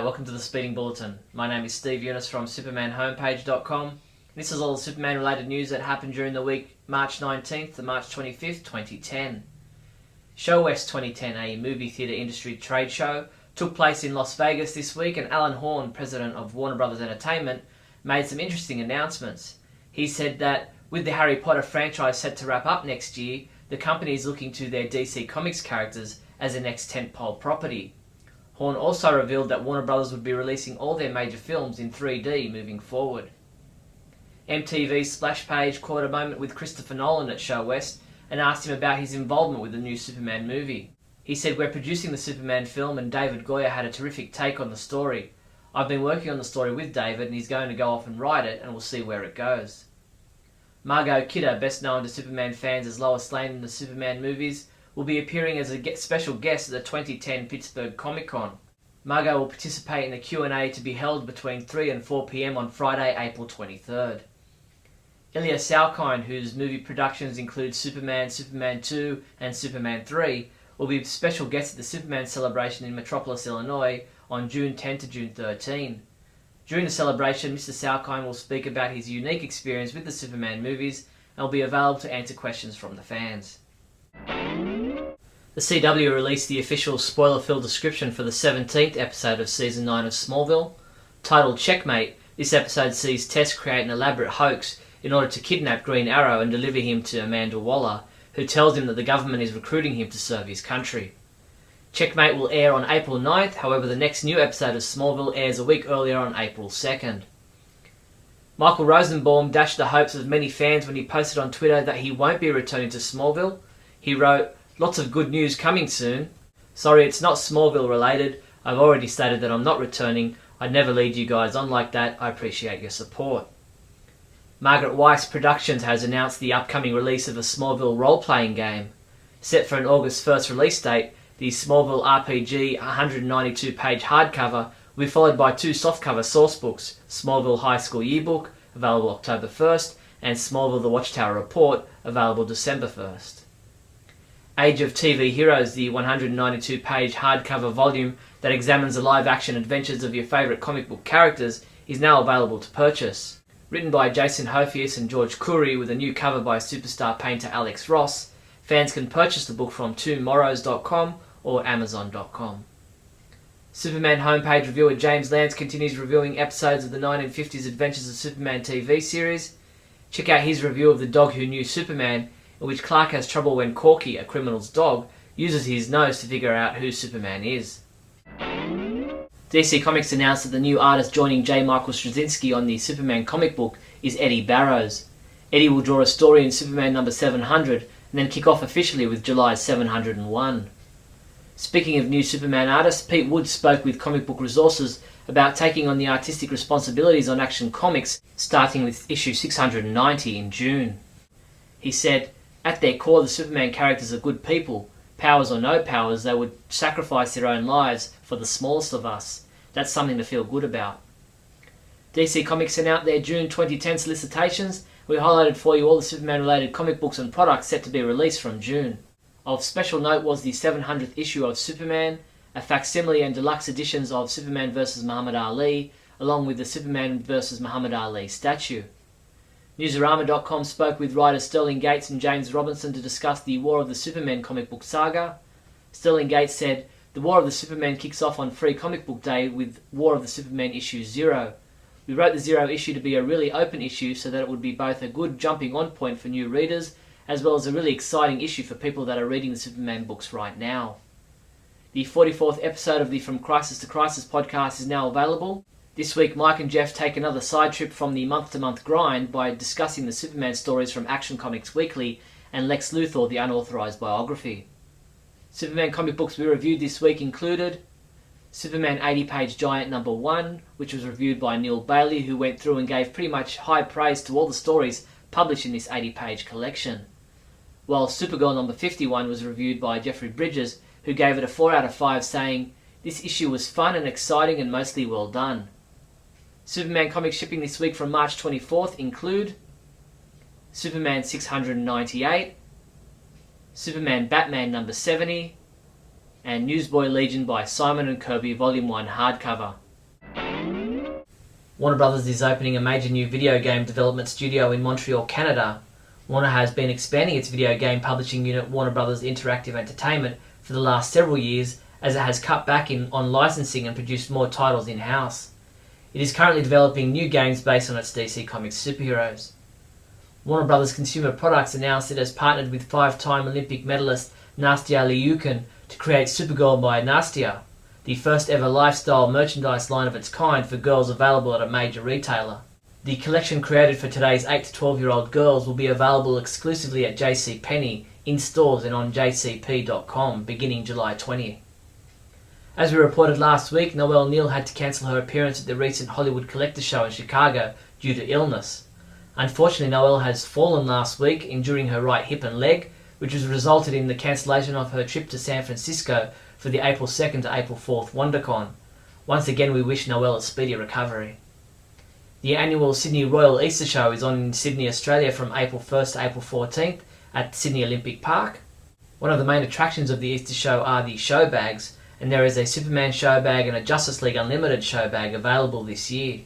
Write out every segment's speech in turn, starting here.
welcome to the Speeding Bulletin. My name is Steve Younis from supermanhomepage.com. This is all the Superman related news that happened during the week March 19th to March 25th, 2010. Show West 2010, a movie theatre industry trade show, took place in Las Vegas this week, and Alan Horn, president of Warner Brothers Entertainment, made some interesting announcements. He said that with the Harry Potter franchise set to wrap up next year, the company is looking to their DC Comics characters as the next tentpole property. Horn also revealed that Warner Brothers would be releasing all their major films in 3D moving forward. MTV's Splash Page caught a moment with Christopher Nolan at Show West and asked him about his involvement with the new Superman movie. He said, "We're producing the Superman film and David Goyer had a terrific take on the story. I've been working on the story with David and he's going to go off and write it and we'll see where it goes." Margot Kidder, best known to Superman fans as Lois Lane in the Superman movies, will be appearing as a special guest at the 2010 Pittsburgh Comic Con. Margot will participate in a Q&A to be held between 3 and 4 p.m. on Friday, April 23rd. Ilya Salkind, whose movie productions include Superman, Superman 2 and Superman 3, will be a special guest at the Superman celebration in Metropolis, Illinois on June 10 to June 13. During the celebration, Mr. Salkind will speak about his unique experience with the Superman movies and will be available to answer questions from the fans. The CW released the official spoiler-filled description for the 17th episode of Season 9 of Smallville. Titled Checkmate, this episode sees Tess create an elaborate hoax in order to kidnap Green Arrow and deliver him to Amanda Waller, who tells him that the government is recruiting him to serve his country. Checkmate will air on April 9th, however the next new episode of Smallville airs a week earlier on April 2nd. Michael Rosenbaum dashed the hopes of many fans when he posted on Twitter that he won't be returning to Smallville. He wrote, "Lots of good news coming soon. Sorry, it's not Smallville related. I've already stated that I'm not returning. I'd never lead you guys on like that. I appreciate your support." Margaret Weiss Productions has announced the upcoming release of a Smallville role-playing game. Set for an August 1st release date, the Smallville RPG 192-page hardcover will be followed by 2 softcover sourcebooks, Smallville High School Yearbook, available October 1st, and Smallville The Watchtower Report, available December 1st. Age of TV Heroes, the 192-page hardcover volume that examines the live-action adventures of your favourite comic book characters, is now available to purchase. Written by Jason Hofius and George Curry with a new cover by superstar painter Alex Ross, fans can purchase the book from tomorrows.com or amazon.com. Superman homepage reviewer James Lance continues reviewing episodes of the 1950s Adventures of Superman TV series. Check out his review of The Dog Who Knew Superman, in which Clark has trouble when Corky, a criminal's dog, uses his nose to figure out who Superman is. DC Comics announced that the new artist joining J. Michael Straczynski on the Superman comic book is Eddie Barrows. Eddie will draw a story in Superman number 700 and then kick off officially with July's 701. Speaking of new Superman artists, Pete Wood spoke with Comic Book Resources about taking on the artistic responsibilities on Action Comics, starting with issue 690 in June. He said, "At their core, the Superman characters are good people. Powers or no powers, they would sacrifice their own lives for the smallest of us. That's something to feel good about." DC Comics sent out their June 2010 solicitations. We highlighted for you all the Superman-related comic books and products set to be released from June. Of special note was the 700th issue of Superman, a facsimile and deluxe editions of Superman vs. Muhammad Ali, along with the Superman vs. Muhammad Ali statue. Newsarama.com spoke with writers Sterling Gates and James Robinson to discuss the War of the Superman comic book saga. Sterling Gates said, "The War of the Superman kicks off on Free Comic Book Day with War of the Superman issue 0. We wrote the 0 issue to be a really open issue so that it would be both a good jumping on point for new readers, as well as a really exciting issue for people that are reading the Superman books right now." The 44th episode of the From Crisis to Crisis podcast is now available. This week, Mike and Jeff take another side trip from the month-to-month grind by discussing the Superman stories from Action Comics Weekly and Lex Luthor, the unauthorized biography. Superman comic books we reviewed this week included Superman 80-page Giant number 1, which was reviewed by Neal Bailey, who went through and gave pretty much high praise to all the stories published in this 80-page collection. While Supergirl number 51 was reviewed by Jeffrey Bridges, who gave it a 4 out of 5, saying, "This issue was fun and exciting and mostly well done." Superman comics shipping this week from March 24th include Superman 698, Superman Batman number 70, and Newsboy Legion by Simon and Kirby Volume 1 hardcover. Warner Brothers is opening a major new video game development studio in Montreal, Canada. Warner has been expanding its video game publishing unit, Warner Brothers Interactive Entertainment, for the last several years, as it has cut back on licensing and produced more titles in-house. It is currently developing new games based on its DC Comics superheroes. Warner Brothers Consumer Products announced it has partnered with 5-time Olympic medalist Nastia Liukin to create Supergirl by Nastia, the first ever lifestyle merchandise line of its kind for girls available at a major retailer. The collection created for today's 8 to 12-year-old girls will be available exclusively at JCPenney, in stores and on jcp.com beginning July 20th. As we reported last week, Noelle Neal had to cancel her appearance at the recent Hollywood Collector Show in Chicago due to illness. Unfortunately, Noelle has fallen last week, injuring her right hip and leg, which has resulted in the cancellation of her trip to San Francisco for the April 2nd to April 4th WonderCon. Once again, we wish Noelle a speedy recovery. The annual Sydney Royal Easter Show is on in Sydney, Australia from April 1st to April 14th at Sydney Olympic Park. One of the main attractions of the Easter Show are the show bags, and there is a Superman show bag and a Justice League Unlimited show bag available this year.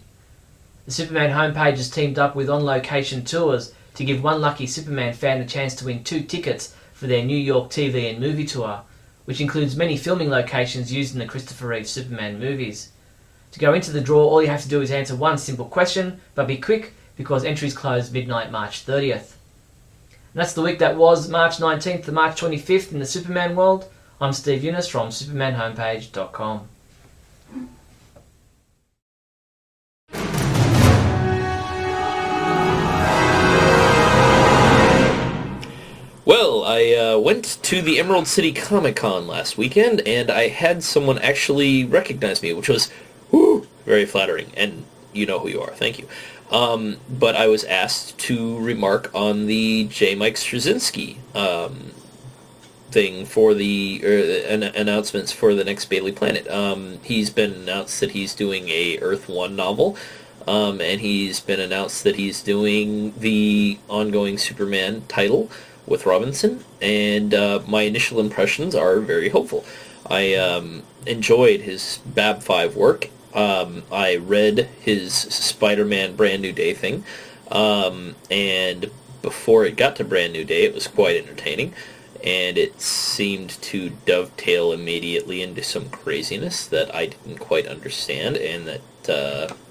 The Superman homepage has teamed up with On Location Tours to give one lucky Superman fan the chance to win 2 tickets for their New York TV and movie tour, which includes many filming locations used in the Christopher Reeve Superman movies. To go into the draw, all you have to do is answer one simple question, but be quick because entries close midnight March 30th. And that's the week that was March 19th to March 25th in the Superman world. I'm Steve Younis from supermanhomepage.com. Well, I went to the Emerald City Comic Con last weekend, and I had someone actually recognize me, which was very flattering, and you know who you are, thank you. But I was asked to remark on the J. Mike Straczynski thing for the announcements for the next Bailey Planet. He's been announced that he's doing a Earth 1 novel, and he's been announced that he's doing the ongoing Superman title with Robinson, and my initial impressions are very hopeful. I enjoyed his Bab 5 work. I read his Spider-Man Brand New Day thing, and before it got to Brand New Day, it was quite entertaining, and it seemed to dovetail immediately into some craziness that I didn't quite understand, and that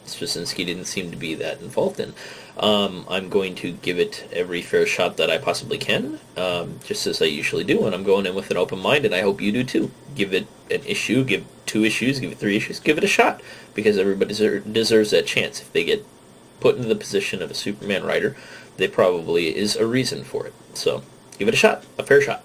Straczynski didn't seem to be that involved in. I'm going to give it every fair shot that I possibly can, just as I usually do, and I'm going in with an open mind, and I hope you do too. Give it an issue, give 2 issues, give it 3 issues, give it a shot, because everybody deserves that chance. If they get put into the position of a Superman writer, there probably is a reason for it. So, give it a shot, a fair shot.